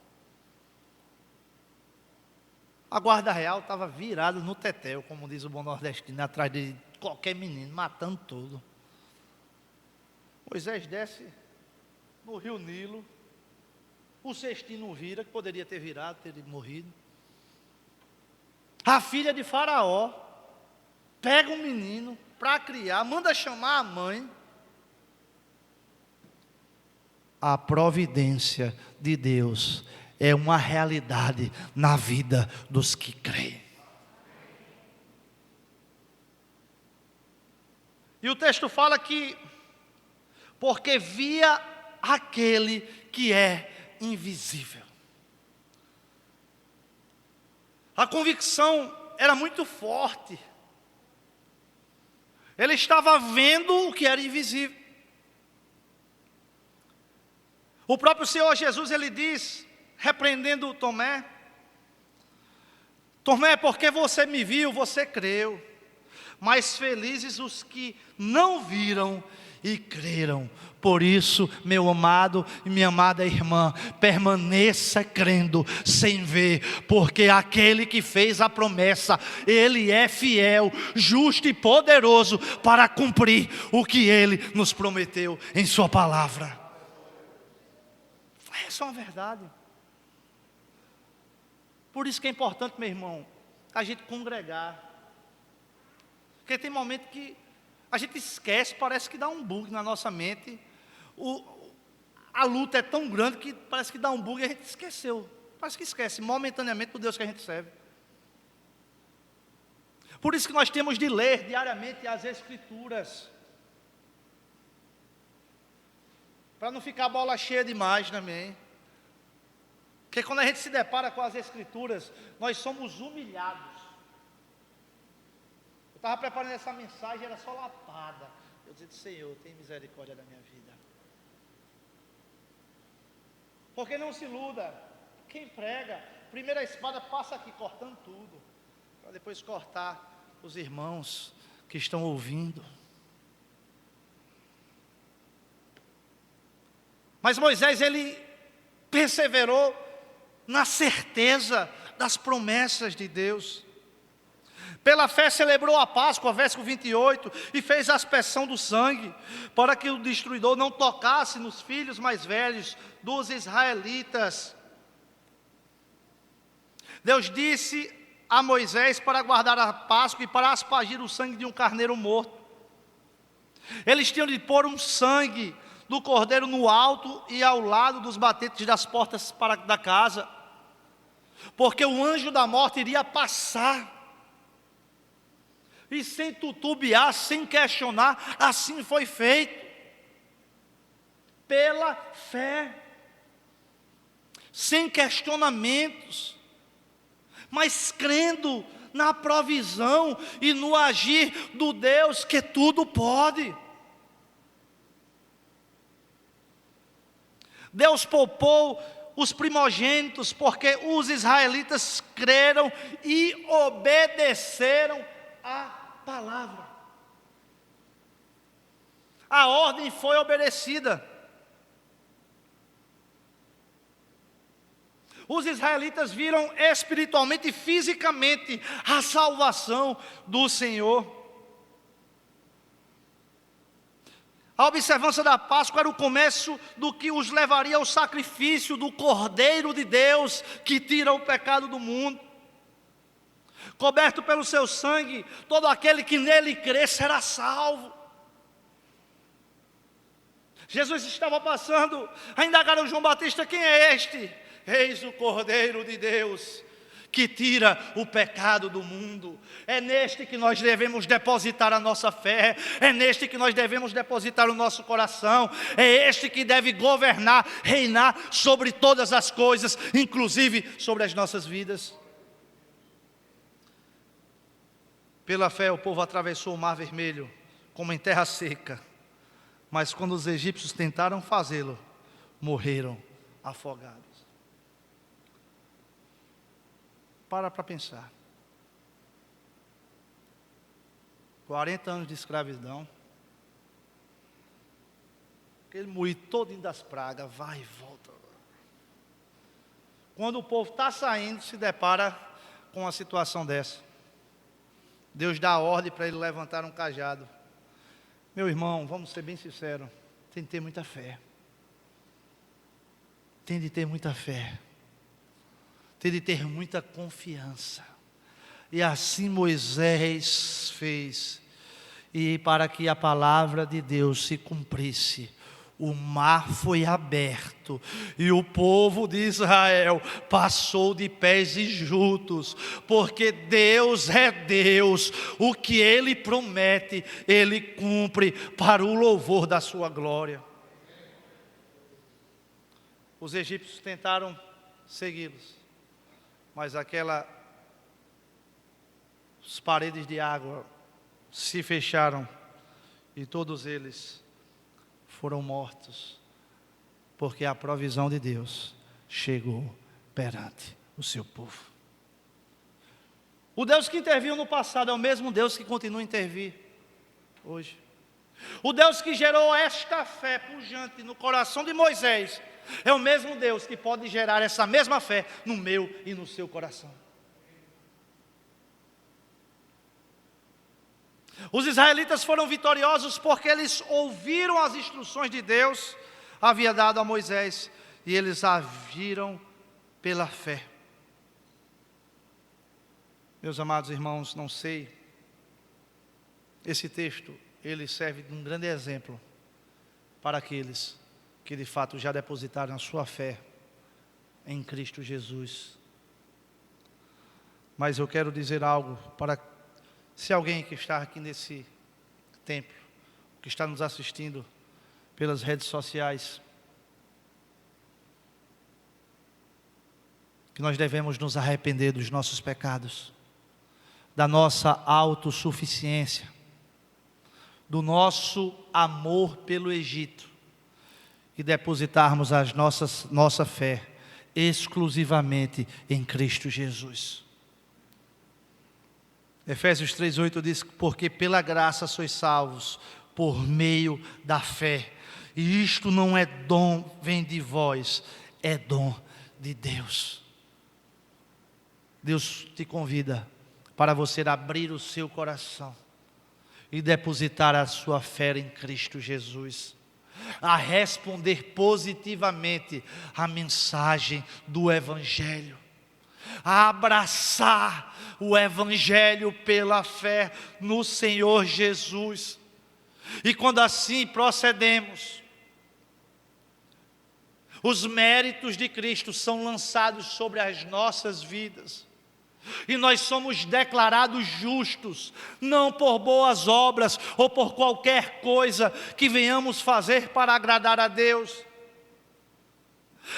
A guarda real estava virada no tetel, como diz o bom nordestino, atrás de qualquer menino, matando tudo. Moisés desce no rio Nilo, o cestinho não vira, que poderia ter virado, ter morrido. A filha de Faraó pega um menino para criar, manda chamar a mãe. A providência de Deus é uma realidade na vida dos que creem. E o texto fala que, porque via aquele que é invisível. A convicção era muito forte. Ele estava vendo o que era invisível. O próprio Senhor Jesus, Ele diz, repreendendo Tomé: Tomé, porque você me viu, você creu. Mas felizes os que não viram e creram. Por isso, meu amado e minha amada irmã, permaneça crendo sem ver, porque aquele que fez a promessa, Ele é fiel, justo e poderoso para cumprir o que Ele nos prometeu em Sua palavra. Essa é uma verdade. Por isso que é importante, meu irmão, a gente congregar. Porque tem momento que a gente esquece, parece que dá um bug na nossa mente. A luta é tão grande que parece que dá um bug e a gente esqueceu. Parece que esquece momentaneamente do Deus que a gente serve. Por isso que nós temos de ler diariamente as Escrituras. Para não ficar a bola cheia demais também. Porque quando a gente se depara com as Escrituras, nós somos humilhados. Eu estava preparando essa mensagem, era só lapada. Eu disse: Senhor, tem misericórdia da minha vida. Porque não se iluda. Quem prega, primeira espada passa aqui cortando tudo, para depois cortar os irmãos que estão ouvindo. Mas Moisés, ele perseverou na certeza das promessas de Deus. Pela fé celebrou a Páscoa, versículo 28, e fez a aspersão do sangue, para que o destruidor não tocasse nos filhos mais velhos dos israelitas. Deus disse a Moisés para guardar a Páscoa e para aspergir o sangue de um carneiro morto. Eles tinham de pôr um sangue do cordeiro no alto e ao lado dos batentes das portas da casa, porque o anjo da morte iria passar, e sem titubear, sem questionar, assim foi feito, pela fé, sem questionamentos, mas crendo na provisão e no agir do Deus que tudo pode. Deus poupou os primogênitos, porque os israelitas creram e obedeceram a palavra. A ordem foi obedecida. Os israelitas viram espiritualmente e fisicamente a salvação do Senhor. A observância da Páscoa era o começo do que os levaria ao sacrifício do Cordeiro de Deus, que tira o pecado do mundo. Coberto pelo seu sangue, todo aquele que nele crê será salvo. Jesus estava passando, ainda indagaram João Batista: quem é este? Eis o Cordeiro de Deus, que tira o pecado do mundo. É neste que nós devemos depositar a nossa fé, é neste que nós devemos depositar o nosso coração, é este que deve governar, reinar sobre todas as coisas, inclusive sobre as nossas vidas. Pela fé o povo atravessou o Mar Vermelho como em terra seca, mas quando os egípcios tentaram fazê-lo, morreram afogados. Para pensar. 40 anos de escravidão. Aquele moído todinho das pragas, vai e volta. Quando o povo está saindo, se depara com uma situação dessa. Deus dá a ordem para ele levantar um cajado. Meu irmão, vamos ser bem sinceros, tem de ter muita fé. Tem de ter muita fé. Tem de ter muita confiança. E assim Moisés fez. E para que a palavra de Deus se cumprisse, o mar foi aberto. E o povo de Israel passou de pés enxutos. Porque Deus é Deus. O que Ele promete, Ele cumpre para o louvor da sua glória. Os egípcios tentaram segui-los. Mas as paredes de água se fecharam e todos eles foram mortos, porque a provisão de Deus chegou perante o seu povo. O Deus que interviu no passado é o mesmo Deus que continua a intervir hoje. O Deus que gerou esta fé pujante no coração de Moisés é o mesmo Deus que pode gerar essa mesma fé no meu e no seu coração. Os israelitas foram vitoriosos porque eles ouviram as instruções de Deus havia dado a Moisés e eles agiram pela fé. Meus amados irmãos, não sei, esse texto ele serve de um grande exemplo para aqueles que de fato já depositaram a sua fé em Cristo Jesus. Mas eu quero dizer algo para se alguém que está aqui nesse templo, que está nos assistindo pelas redes sociais, que nós devemos nos arrepender dos nossos pecados, da nossa autossuficiência, do nosso amor pelo Egito, e depositarmos a nossa fé exclusivamente em Cristo Jesus. Efésios 3:8 diz: porque pela graça sois salvos, por meio da fé. E isto não é dom, vem de vós, é dom de Deus. Deus te convida para você abrir o seu coração e depositar a sua fé em Cristo Jesus, a responder positivamente a mensagem do Evangelho, a abraçar o Evangelho pela fé no Senhor Jesus. E quando assim procedemos, os méritos de Cristo são lançados sobre as nossas vidas. E nós somos declarados justos, não por boas obras ou por qualquer coisa que venhamos fazer para agradar a Deus,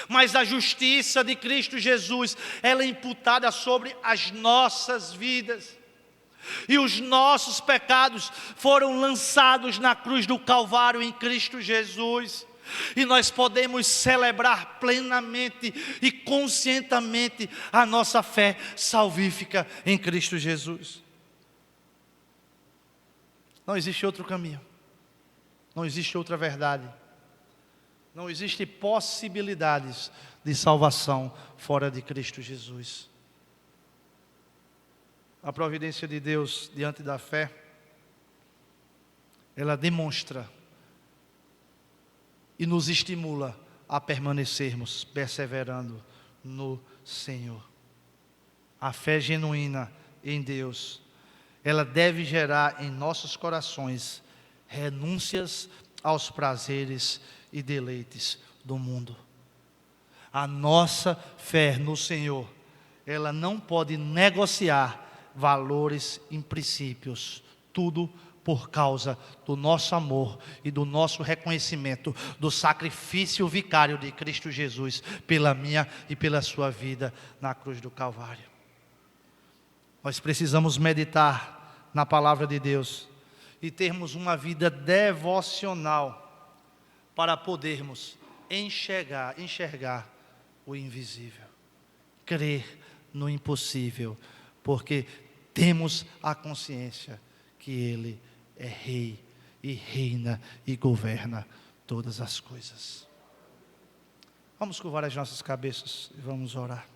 mas a justiça de Cristo Jesus, ela é imputada sobre as nossas vidas. E os nossos pecados foram lançados na cruz do Calvário em Cristo Jesus. E nós podemos celebrar plenamente e conscientemente a nossa fé salvífica em Cristo Jesus. Não existe outro caminho, não existe outra verdade, não existe possibilidades de salvação fora de Cristo Jesus. A providência de Deus diante da fé, ela demonstra e nos estimula a permanecermos perseverando no Senhor. A fé genuína em Deus, ela deve gerar em nossos corações renúncias aos prazeres e deleites do mundo. A nossa fé no Senhor, ela não pode negociar valores e princípios. Tudo por causa do nosso amor e do nosso reconhecimento do sacrifício vicário de Cristo Jesus pela minha e pela sua vida na cruz do Calvário. Nós precisamos meditar na palavra de Deus e termos uma vida devocional para podermos enxergar o invisível, crer no impossível, porque temos a consciência que Ele é Rei e reina e governa todas as coisas. Vamos curvar as nossas cabeças e vamos orar.